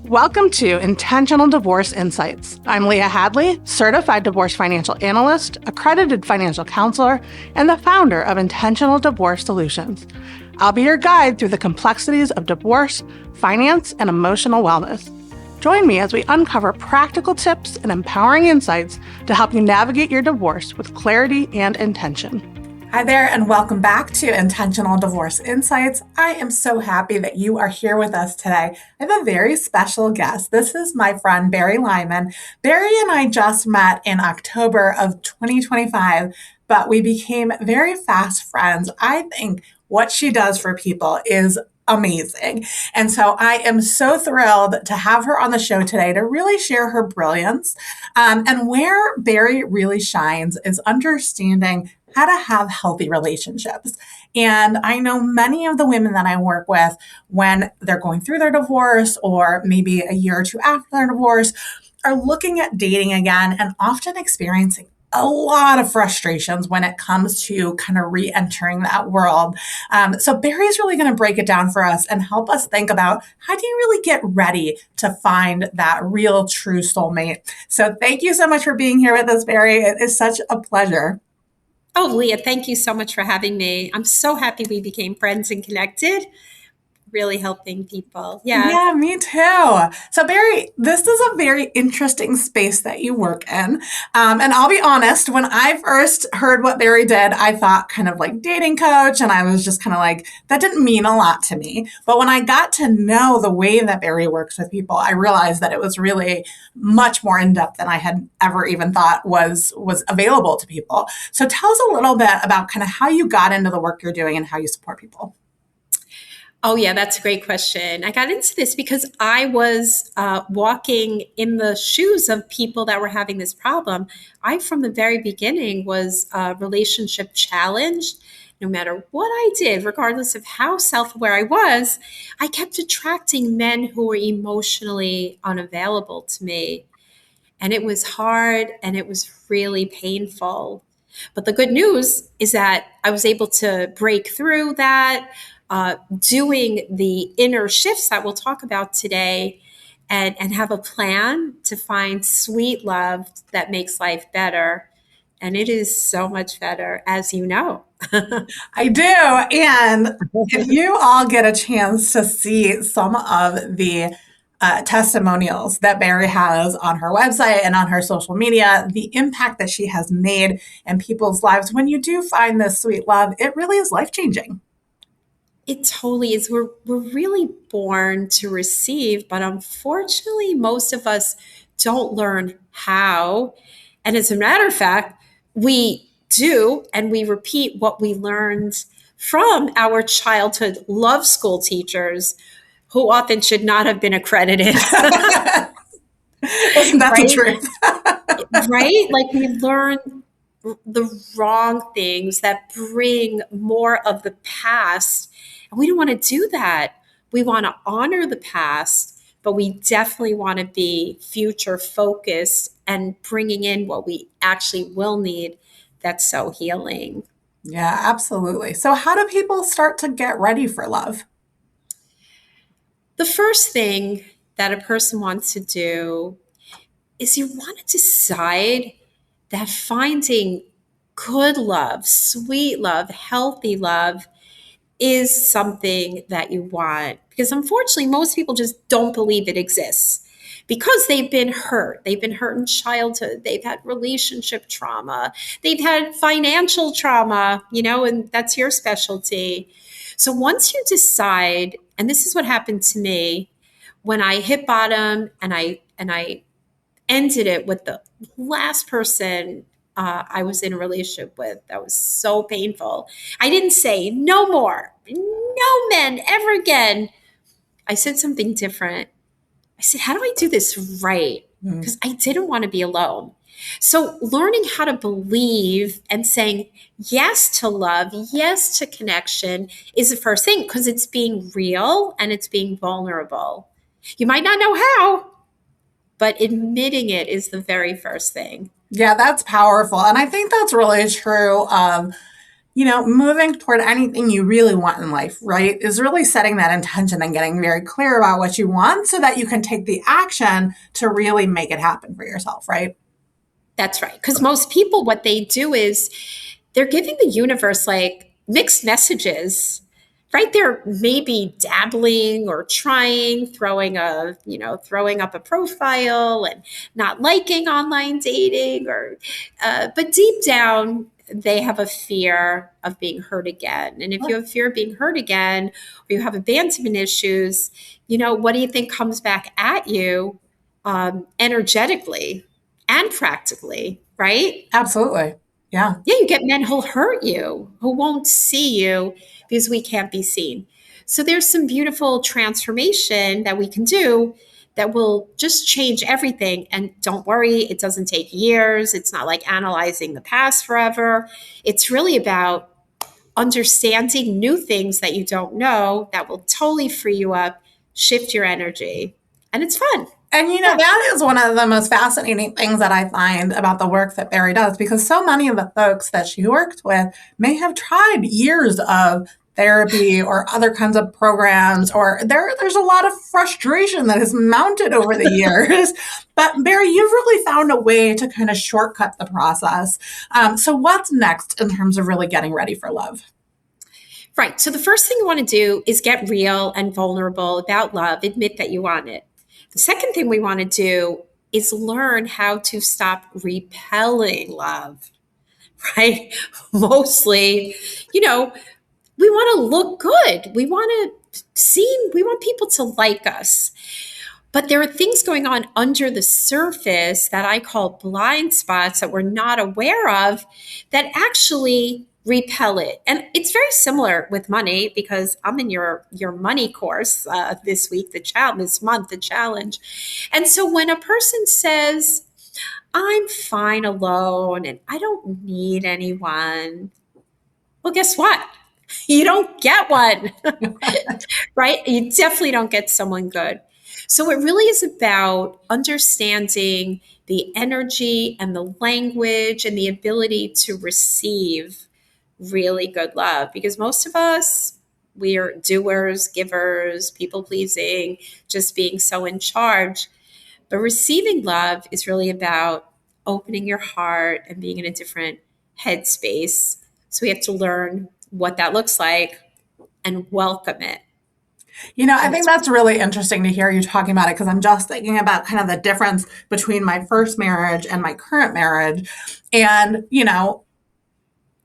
Welcome to Intentional Divorce Insights. I'm Leah Hadley, certified divorce financial analyst, accredited financial counselor, and the founder of Intentional Divorce Solutions. I'll be your guide through the complexities of divorce, finance, and emotional wellness. Join me as we uncover practical tips and empowering insights to help you navigate your divorce with clarity and intention. Hi there, and welcome back to Intentional Divorce Insights. I am so happy that you are here with us today. I have a very special guest. This is my friend, Bari Lyman. Bari and I just met in October of 2025, but we became very fast friends. I think what she does for people is amazing. And so I am so thrilled to have her on the show today to really share her brilliance. And where Bari really shines is understanding how to have healthy relationships. And I know many of the women that I work with, when they're going through their divorce or maybe a year or two after their divorce, are looking at dating again and often experiencing a lot of frustrations when it comes to kind of re-entering that world. So Bari's really going to break it down for us and help us think about how do you really get ready to find that real true soulmate. So thank you so much for being here with us, Bari. It is such a pleasure. Oh, Leah, thank you so much for having me. I'm so happy we became friends and connected. Really helping people. Yeah, me too. So Bari, this is a very interesting space that you work in. And I'll be honest, when I first heard what Bari did, I thought kind of like dating coach. And I was just kind of like, that didn't mean a lot to me. But when I got to know the way that Bari works with people, I realized that it was really much more in depth than I had ever even thought was available to people. So tell us a little bit about kind of how you got into the work you're doing and how you support people. Oh, yeah, that's a great question. I got into this because I was walking in the shoes of people that were having this problem. I, from the very beginning, was relationship challenged. No matter what I did, regardless of how self-aware I was, I kept attracting men who were emotionally unavailable to me. And it was hard and it was really painful. But the good news is that I was able to break through that, doing the inner shifts that we'll talk about today, and have a plan to find sweet love that makes life better. And it is so much better, as you know. I do. And if you all get a chance to see some of the testimonials that Bari has on her website and on her social media, the impact that she has made in people's lives, when you do find this sweet love, it really is life-changing. It totally is. We're really born to receive, but unfortunately, most of us don't learn how. And as a matter of fact, we do, and we repeat what we learned from our childhood love school teachers, who often should not have been accredited. Isn't that the truth? Right? Like, we learn the wrong things that bring more of the past. And we don't want to do that. We want to honor the past, but we definitely want to be future focused and bringing in what we actually will need. That's so healing. Yeah, absolutely. So how do people start to get ready for love? The first thing that a person wants to do is you want to decide that finding good love, sweet love, healthy love is something that you want. Because unfortunately, most people just don't believe it exists because they've been hurt. They've been hurt in childhood. They've had relationship trauma. They've had financial trauma, and that's your specialty. So once you decide, and this is what happened to me when I hit bottom and I ended it with the last person I was in a relationship with. That was so painful. I didn't say no more, no men ever again. I said something different. I said, how do I do this right? Because I didn't want to be alone. So learning how to believe and saying yes to love, yes to connection is the first thing, because it's being real and it's being vulnerable. You might not know how, but admitting it is the very first thing. Yeah, that's powerful. And I think that's really true of moving toward anything you really want in life, right, is really setting that intention and getting very clear about what you want so that you can take the action to really make it happen for yourself, right? That's right. Because most people, what they do is they're giving the universe like mixed messages, right? They're maybe dabbling or trying, throwing up a profile and not liking online dating, but deep down, they have a fear of being hurt again. And if you have fear of being hurt again, or you have abandonment issues, what do you think comes back at you energetically and practically, right? Absolutely. Yeah. Yeah, you get men who'll hurt you, who won't see you because we can't be seen. So there's some beautiful transformation that we can do that will just change everything. And don't worry, it doesn't take years. It's not like analyzing the past forever. It's really about understanding new things that you don't know that will totally free you up, shift your energy. And it's fun. And that is one of the most fascinating things that I find about the work that Bari does, because so many of the folks that she worked with may have tried years of therapy or other kinds of programs, or there's a lot of frustration that has mounted over the years. But Bari, you've really found a way to kind of shortcut the process. So what's next in terms of really getting ready for love? Right. So the first thing you want to do is get real and vulnerable about love. Admit that you want it. The second thing we want to do is learn how to stop repelling love, right? Mostly, we want to look good. We want people to like us. But there are things going on under the surface that I call blind spots that we're not aware of that actually repel it. And it's very similar with money, because I'm in your money course this month, the challenge. And so when a person says, I'm fine alone and I don't need anyone, well, guess what? You don't get one, right? You definitely don't get someone good. So it really is about understanding the energy and the language and the ability to receive really good love, because most of us, we are doers, givers, people pleasing, just being so in charge. But receiving love is really about opening your heart and being in a different headspace. So we have to learn what that looks like and welcome it. I think that's really interesting to hear you talking about it, because I'm just thinking about kind of the difference between my first marriage and my current marriage. And,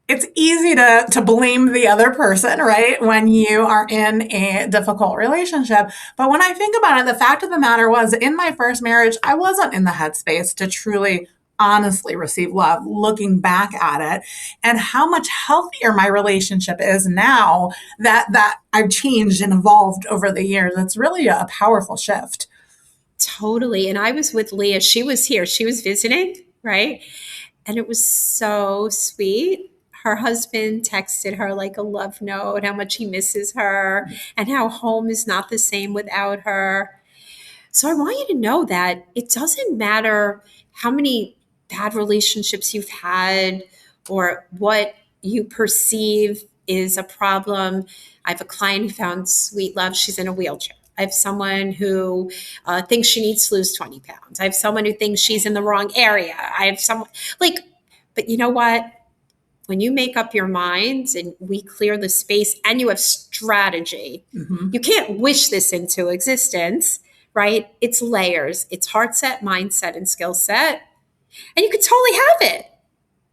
it's easy to blame the other person, right, when you are in a difficult relationship. But when I think about it, the fact of the matter was, in my first marriage, I wasn't in the headspace to truly, honestly receive love, looking back at it, and how much healthier my relationship is now that I've changed and evolved over the years. It's really a powerful shift. Totally. And I was with Leah. She was here. She was visiting, right? And it was so sweet. Her husband texted her like a love note, how much he misses her and how home is not the same without her. So I want you to know that it doesn't matter how many bad relationships you've had or what you perceive is a problem. I have a client who found sweet love. She's in a wheelchair. I have someone who thinks she needs to lose 20 pounds. I have someone who thinks she's in the wrong area. I have someone but you know what? When you make up your minds and we clear the space and you have strategy, you can't wish this into existence, right? It's layers. It's heart set, mindset, and skill set. And you could totally have it.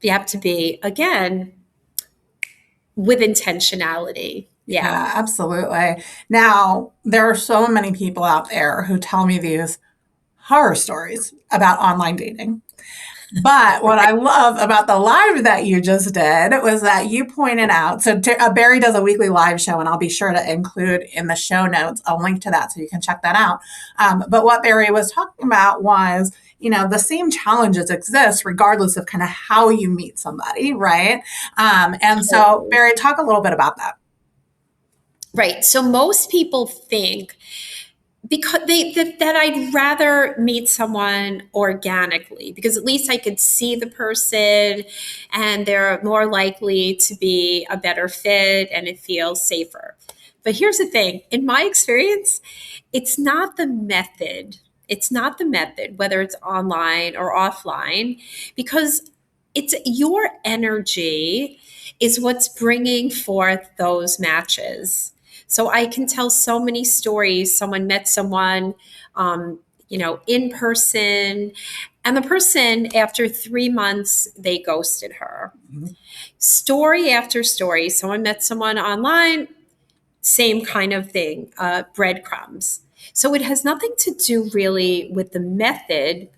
You have to be, again, with intentionality. Yeah, absolutely. Now, there are so many people out there who tell me these horror stories about online dating. But what I love about the live that you just did was that you pointed out, so Bari does a weekly live show, and I'll be sure to include in the show notes a link to that so you can check that out. But what Bari was talking about was, the same challenges exist regardless of kind of how you meet somebody, right? And so, Bari, talk a little bit about that. Right. So most people think because that I'd rather meet someone organically, because at least I could see the person and they're more likely to be a better fit and it feels safer. But here's the thing, in my experience, it's not the method. It's not the method, whether it's online or offline, because it's your energy is what's bringing forth those matches. So I can tell so many stories. Someone met someone, in person, and the person, after 3 months, they ghosted her. Mm-hmm. Story after story. Someone met someone online, same kind of thing, breadcrumbs. So it has nothing to do really with the method.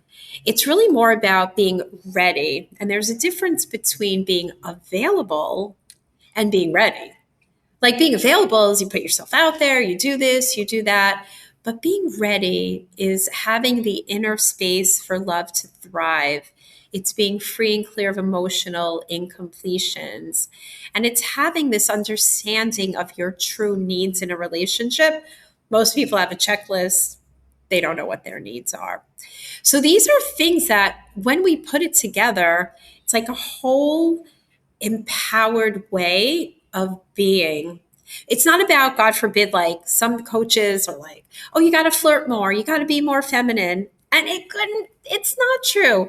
It's really more about being ready. And there's a difference between being available and being ready. Like, being available is you put yourself out there, you do this, you do that. But being ready is having the inner space for love to thrive. It's being free and clear of emotional incompletions. And it's having this understanding of your true needs in a relationship. Most people have a checklist. They don't know what their needs are. So these are things that when we put it together, it's like a whole empowered way of being. It's not about, God forbid, like some coaches are like, oh, you got to flirt more, you got to be more feminine. And it's not true.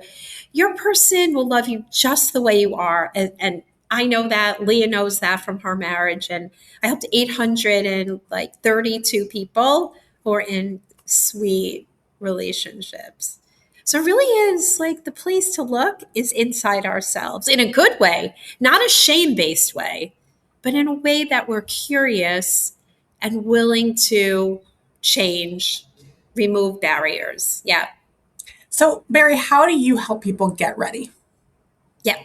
Your person will love you just the way you are. And I know that. Leah knows that from her marriage. And I helped 832 people who are in sweet relationships. So it really is like the place to look is inside ourselves in a good way, not a shame-based way, but in a way that we're curious and willing to change, remove barriers. Yeah. So, Bari, how do you help people get ready? Yeah.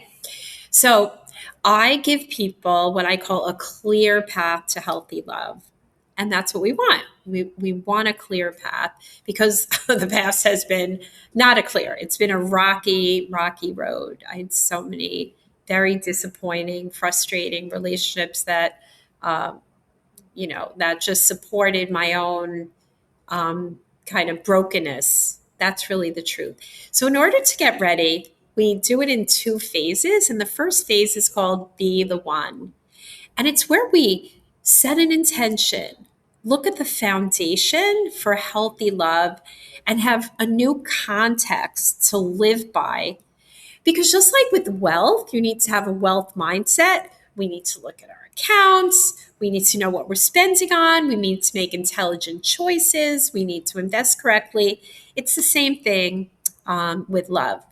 So I give people what I call a clear path to healthy love. And that's what we want. We want a clear path, because the past has been not a clear. It's been a rocky, rocky road. I had so many very disappointing, frustrating relationships that, that just supported my own kind of brokenness. That's really the truth. So in order to get ready, we do it in 2 phases. And the first phase is called Be the One. And it's where we set an intention, look at the foundation for healthy love, and have a new context to live by. Because just like with wealth, you need to have a wealth mindset. We need to look at our accounts. We need to know what we're spending on. We need to make intelligent choices. We need to invest correctly. It's the same thing with love.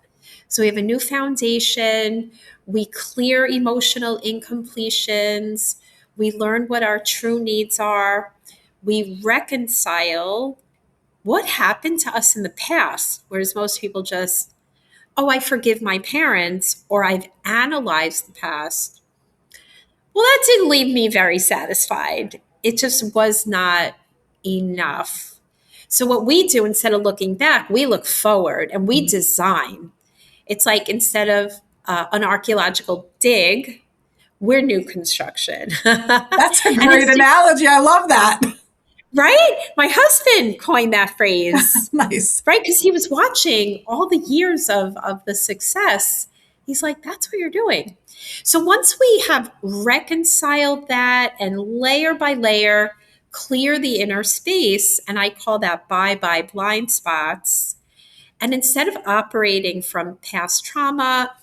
So we have a new foundation. We clear emotional incompletions. We learn what our true needs are. We reconcile what happened to us in the past, whereas most people just, oh, I forgive my parents, or I've analyzed the past. Well, that didn't leave me very satisfied. It just was not enough. So what we do, instead of looking back, we look forward and we design. It's like, instead of an archaeological dig, we're new construction. That's a great analogy. I love that. Right? My husband coined that phrase. Nice. Right? Because he was watching all the years of the success. He's like, that's what you're doing. So once we have reconciled that and layer by layer, clear the inner space, and I call that bye-bye blind spots. And instead of operating from past trauma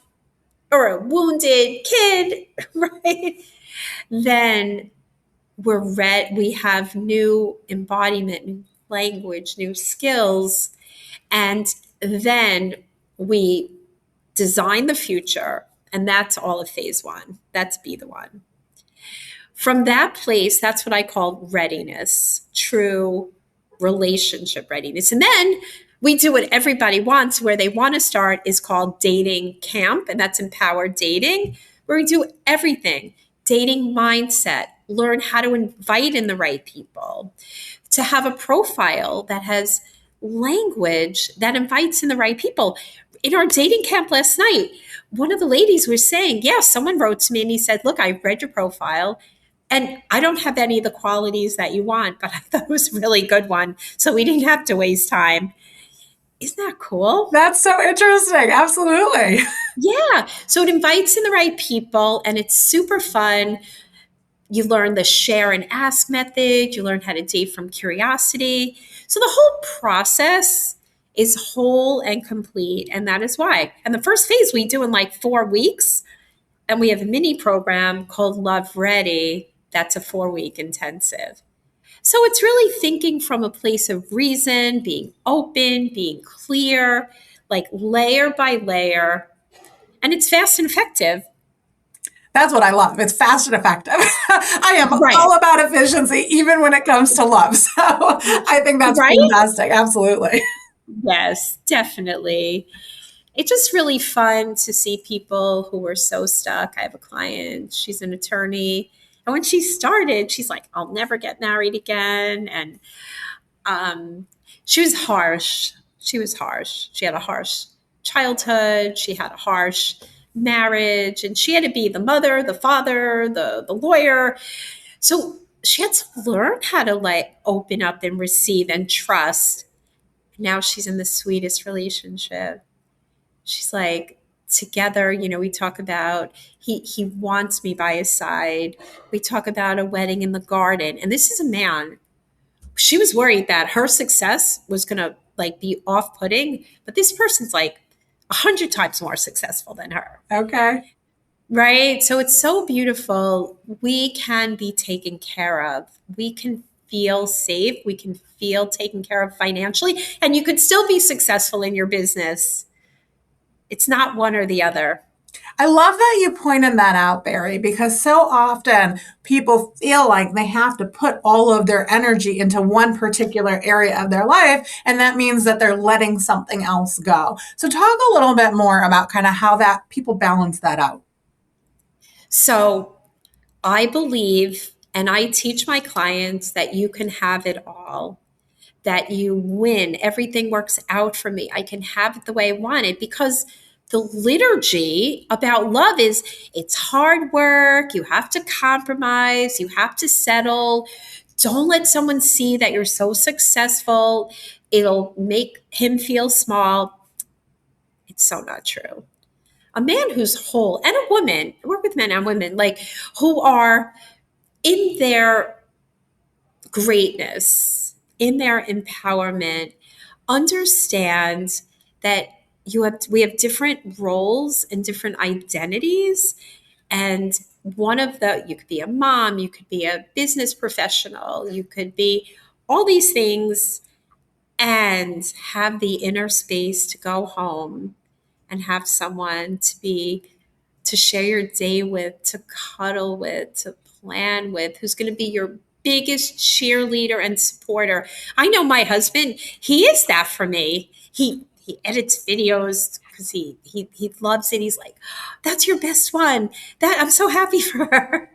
or a wounded kid, right, then we have new embodiment, new language, new skills, and then we design the future. And that's all of phase 1. That's Be the One. From that place, that's what I call readiness, true relationship readiness. And then we do what everybody wants, where they want to start, is called dating camp. And that's empowered dating, where we do everything. Dating mindset, learn how to invite in the right people, to have a profile that has language that invites in the right people. In our dating camp last night, one of the ladies was saying, yeah, someone wrote to me and he said, look, I read your profile And I don't have any of the qualities that you want, but I thought it was a really good one. So we didn't have to waste time. Isn't that cool? That's so interesting. Absolutely. Yeah. So it invites in the right people and it's super fun. You learn the share and ask method. You learn how to date from curiosity. So the whole process is whole and complete. And that is why. And the first phase we do in like 4 weeks. And we have a mini program called Love Ready. That's a 4-week intensive. So it's really thinking from a place of reason, being open, being clear, like layer by layer. And it's fast and effective. That's what I love. It's fast and effective. I am Right. all about efficiency, even when it comes to love. So I think that's Right? fantastic. Absolutely. Yes, definitely. It's just really fun to see people who were so stuck. I have a client, she's an attorney. And when she started, she's like, I'll never get married again. And she was harsh. She was harsh. She had a harsh childhood. She had a harsh marriage. And she had to be the mother, the father, the lawyer. So she had to learn how to like open up and receive and trust. Now she's in the sweetest relationship. She's like, together, we talk about he wants me by his side. We talk about a wedding in the garden. And this is a man. She was worried that her success was gonna like be off-putting, but this person's like 100 times more successful than her. Okay. Right? So it's so beautiful. We can be taken care of. We can feel safe. We can feel taken care of financially, and you could still be successful in your business. It's not one or the other. I love that you pointed that out, Bari, because so often people feel like they have to put all of their energy into one particular area of their life, and that means that they're letting something else go. So talk a little bit more about kind of how that people balance that out. So I believe, and I teach my clients that you can have it all, that you win. Everything works out for me. I can have it the way I want it because the liturgy about love is it's hard work. You have to compromise. You have to settle. Don't let someone see that you're so successful. It'll make him feel small. It's so not true. A man who's whole and a woman, I work with men and women, like who are in their greatness, in their empowerment, understand that we have different roles and different identities. And you could be a mom, you could be a business professional, you could be all these things and have the inner space to go home and have someone to share your day with, to cuddle with, to plan with, who's going to be your biggest cheerleader and supporter. I know my husband, he is that for me. He edits videos because he loves it. He's like, that's your best one. That I'm so happy for her.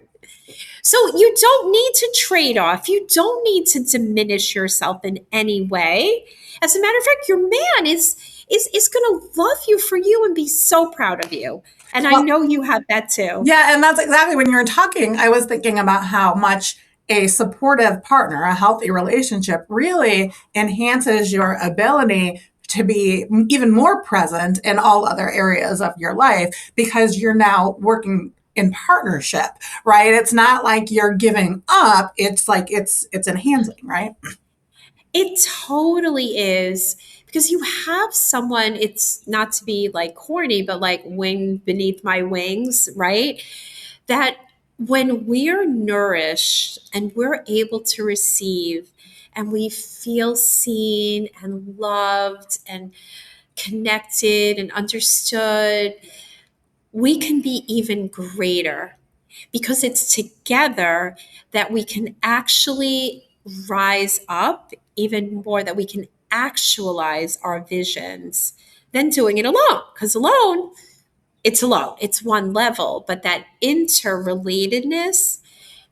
So you don't need to trade off. You don't need to diminish yourself in any way. As a matter of fact, your man is going to love you for you and be so proud of you. And I know you have that too. Yeah, and that's exactly when you were talking, I was thinking about how much a supportive partner, a healthy relationship really enhances your ability to be even more present in all other areas of your life because you're now working in partnership, right? It's not like you're giving up. It's like it's enhancing, right? It totally is because you have someone, it's not to be like corny, but like wing beneath my wings, right? That when we're nourished and we're able to receive and we feel seen and loved and connected and understood, we can be even greater because it's together that we can actually rise up even more, that we can actualize our visions than doing it alone. Because alone, it's one level, but that interrelatedness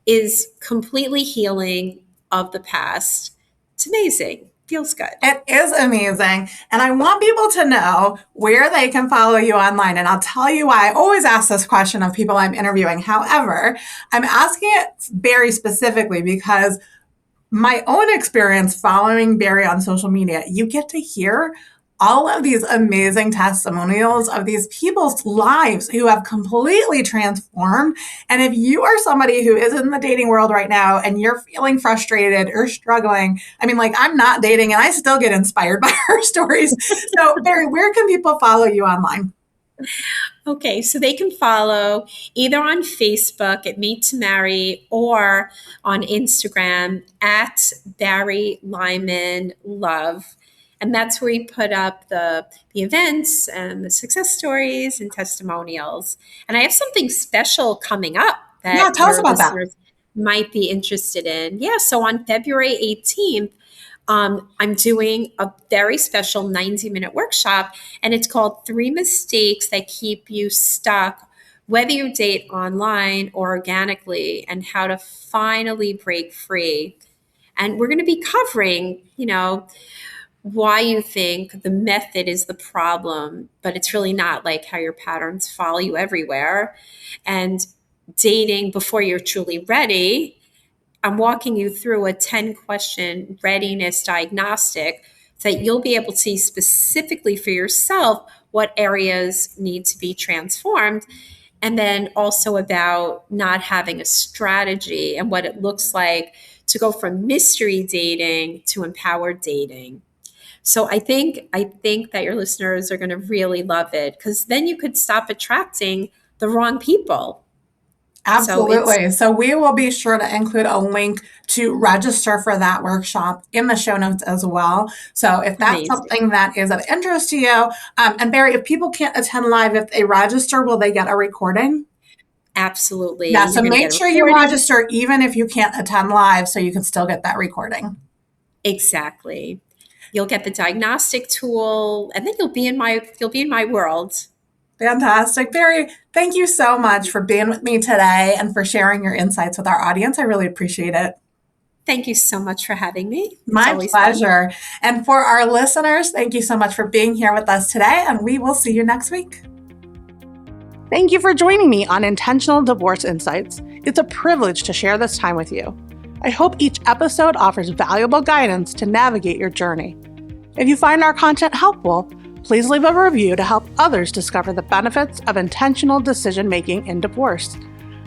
is completely healing of the past. It's amazing. feels good. It is amazing. And I want people to know where they can follow you online. And I'll tell you why I always ask this question of people I'm interviewing. However, I'm asking it very specifically because my own experience following Bari on social media, you get to hear all of these amazing testimonials of these people's lives who have completely transformed. And if you are somebody who is in the dating world right now and you're feeling frustrated or struggling, I mean, like, I'm not dating and I still get inspired by her stories. So, Bari, where can people follow you online? Okay, so they can follow either on Facebook at Meet to Marry or on Instagram at Bari Lyman Love. And that's where we put up the events and the success stories and testimonials. And I have something special coming up that tell us about that. Might be interested in. Yeah, so on February 18th, I'm doing a very special 90-minute workshop, and it's called 3 Mistakes That Keep You Stuck, Whether You Date Online or Organically, and How to Finally Break Free. And we're going to be covering, why you think the method is the problem, but it's really not, like how your patterns follow you everywhere. And dating before you're truly ready. I'm walking you through a 10-question readiness diagnostic so that you'll be able to see specifically for yourself what areas need to be transformed. And then also about not having a strategy and what it looks like to go from mystery dating to empowered dating. So I think that your listeners are going to really love it, because then you could stop attracting the wrong people. Absolutely. So we will be sure to include a link to register for that workshop in the show notes as well. So if that's Amazing. Something that is of interest to you, and Bari, if people can't attend live, if they register, will they get a recording? Absolutely. Yeah. So make sure you register even if you can't attend live, so you can still get that recording. Exactly. You'll get the diagnostic tool, and then you'll be in my world. Fantastic. Bari, thank you so much for being with me today and for sharing your insights with our audience. I really appreciate it. Thank you so much for having me. My pleasure. Fun. And for our listeners, thank you so much for being here with us today, and we will see you next week. Thank you for joining me on Intentional Divorce Insights. It's a privilege to share this time with you. I hope each episode offers valuable guidance to navigate your journey. If you find our content helpful, please leave a review to help others discover the benefits of intentional decision-making in divorce.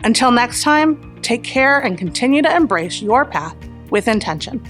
Until next time, take care and continue to embrace your path with intention.